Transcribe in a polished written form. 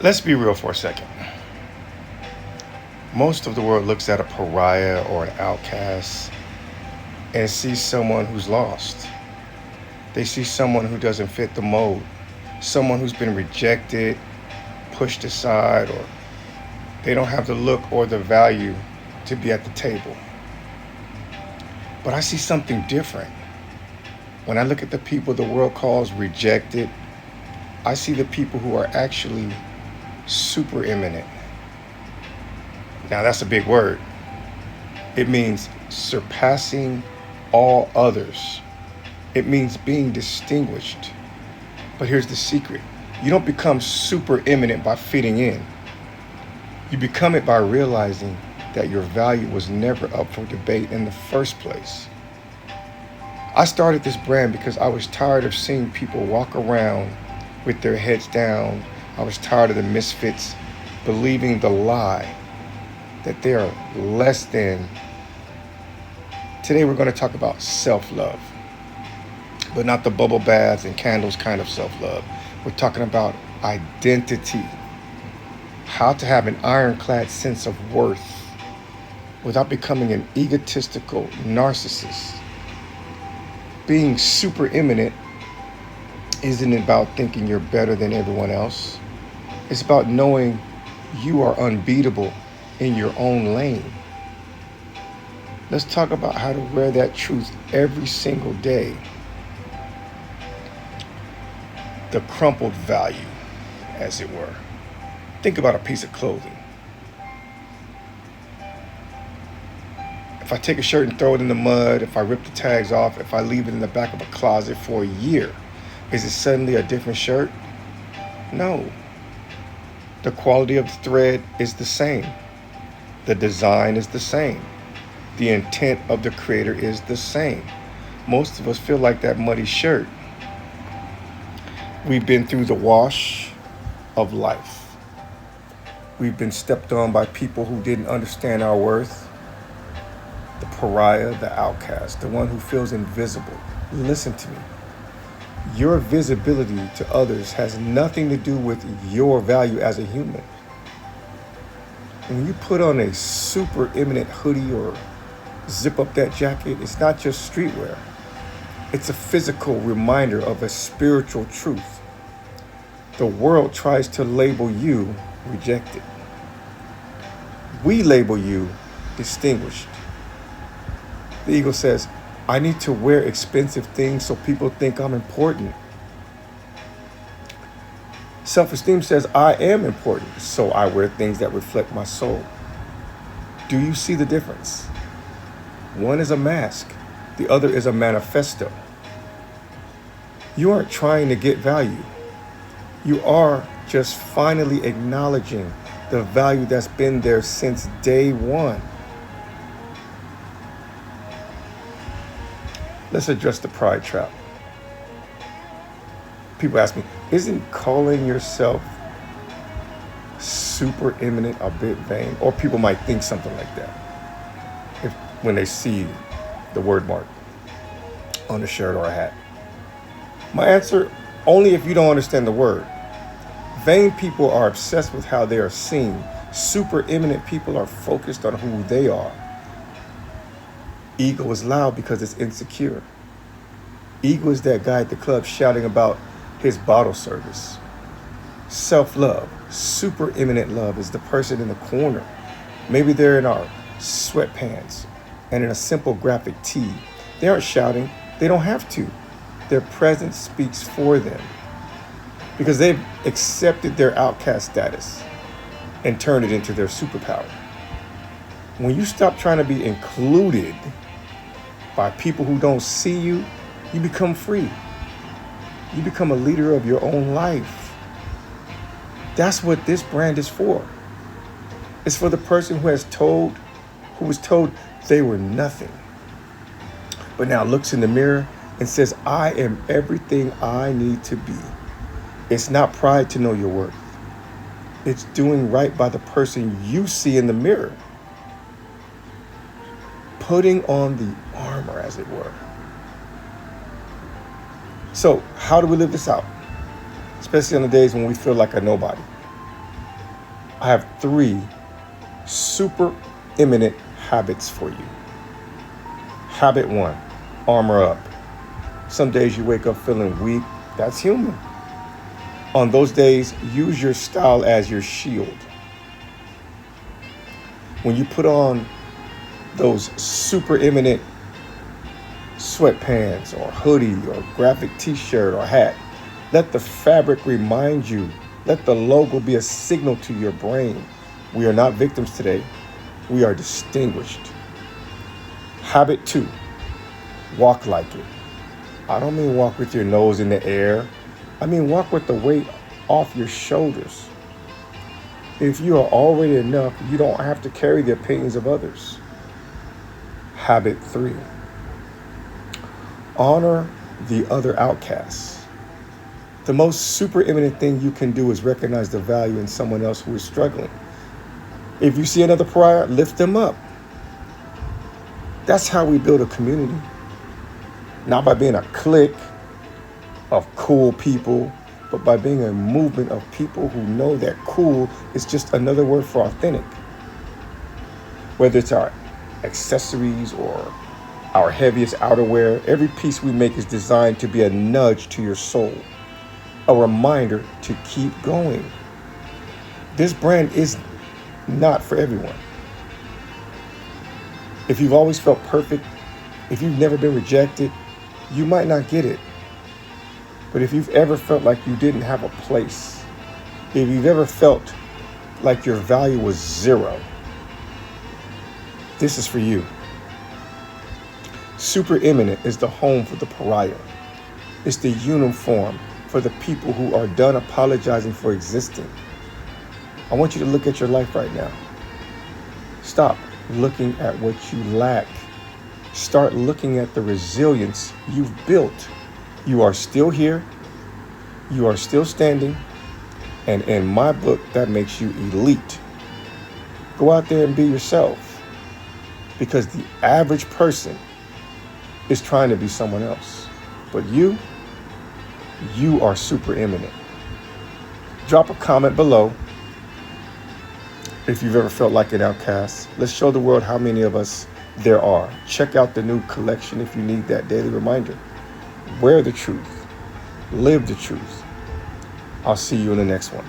Let's be real for a second. Most of the world looks at a pariah or an outcast and sees someone who's lost. They see someone who doesn't fit the mold, someone who's been rejected, pushed aside, or they don't have the look or the value to be at the table. But I see something different. When I look at the people the world calls rejected, I see the people who are actually super eminent. Now, that's a big word. It means surpassing all others. It means being distinguished. But here's the secret. You don't become super eminent by fitting in. You become it by realizing that your value was never up for debate in the first place. I started this brand because I was tired of seeing people walk around with their heads down. I was tired of the misfits believing the lie that they are less than. Today we're going to talk about self-love, but not the bubble baths and candles kind of self-love. We're talking about identity, how to have an ironclad sense of worth without becoming an egotistical narcissist. Being super eminent isn't about thinking you're better than everyone else. It's about knowing you are unbeatable in your own lane. Let's talk about how to wear that truth every single day. The crumpled value, as it were. Think about a piece of clothing. If I take a shirt and throw it in the mud, if I rip the tags off, if I leave it in the back of a closet for a year, is it suddenly a different shirt? No. The quality of the thread is the same. The design is the same. The intent of the creator is the same. Most of us feel like that muddy shirt. We've been through the wash of life. We've been stepped on by people who didn't understand our worth. The pariah, the outcast, the one who feels invisible. Listen to me. Your visibility to others has nothing to do with your value as a human. When you put on a super eminent hoodie or zip up that jacket, it's not just streetwear. It's a physical reminder of a spiritual truth. The world tries to label you rejected. We label you distinguished. The ego says, I need to wear expensive things so people think I'm important. Self-esteem says I am important, so I wear things that reflect my soul. Do you see the difference? One is a mask, the other is a manifesto. You aren't trying to get value. You are just finally acknowledging the value that's been there since day one. Let's address the pride trap. People ask me, isn't calling yourself super eminent a bit vain? Or people might think something like that when they see the word mark on a shirt or a hat. My answer, only if you don't understand the word. Vain people are obsessed with how they are seen. Super eminent people are focused on who they are. Ego is loud because it's insecure. Ego is that guy at the club shouting about his bottle service. Self-love, super eminent love, is the person in the corner. Maybe they're in our sweatpants and in a simple graphic tee. They aren't shouting. They don't have to. Their presence speaks for them because they've accepted their outcast status and turned it into their superpower. When you stop trying to be included by people who don't see you, you become free. You become a leader of your own life. That's what this brand is for. It's for the person who was told they were nothing, but now looks in the mirror and says, I am everything I need to be. It's not pride to know your worth. It's doing right by the person you see in the mirror. Putting on the armor, as it were. So, how do we live this out? Especially on the days when we feel like a nobody. I have 3 super imminent habits for you. Habit 1, armor up. Some days you wake up feeling weak. That's human. On those days, use your style as your shield. When you put on those super imminent sweatpants or hoodie or graphic t-shirt or hat, let the fabric remind you. Let the logo be a signal to your brain. We are not victims today. We are distinguished. Habit 2, walk like it. I don't mean walk with your nose in the air. I mean walk with the weight off your shoulders. If you are already enough, you don't have to carry the opinions of others. Habit 3, honor the other outcasts. The most super imminent thing you can do is recognize the value in someone else who is struggling. If you see another pariah, lift them up. That's how we build a community. Not by being a clique of cool people, but by being a movement of people who know that cool is just another word for authentic. Whether it's our accessories or our heaviest outerwear, every piece we make is designed to be a nudge to your soul, a reminder to keep going. This brand is not for everyone. If you've always felt perfect, if you've never been rejected, you might not get it. But if you've ever felt like you didn't have a place, if you've ever felt like your value was 0, this is for you. Super Imminent is the home for the pariah. It's the uniform for the people who are done apologizing for existing. I want you to look at your life right now. Stop looking at what you lack. Start looking at the resilience you've built. You are still here. You are still standing. And in my book, that makes you elite. Go out there and be yourself. Because the average person is trying to be someone else. But you are super imminent. Drop a comment below if you've ever felt like an outcast. Let's show the world how many of us there are. Check out the new collection if you need that daily reminder. Wear the truth. Live the truth. I'll see you in the next one.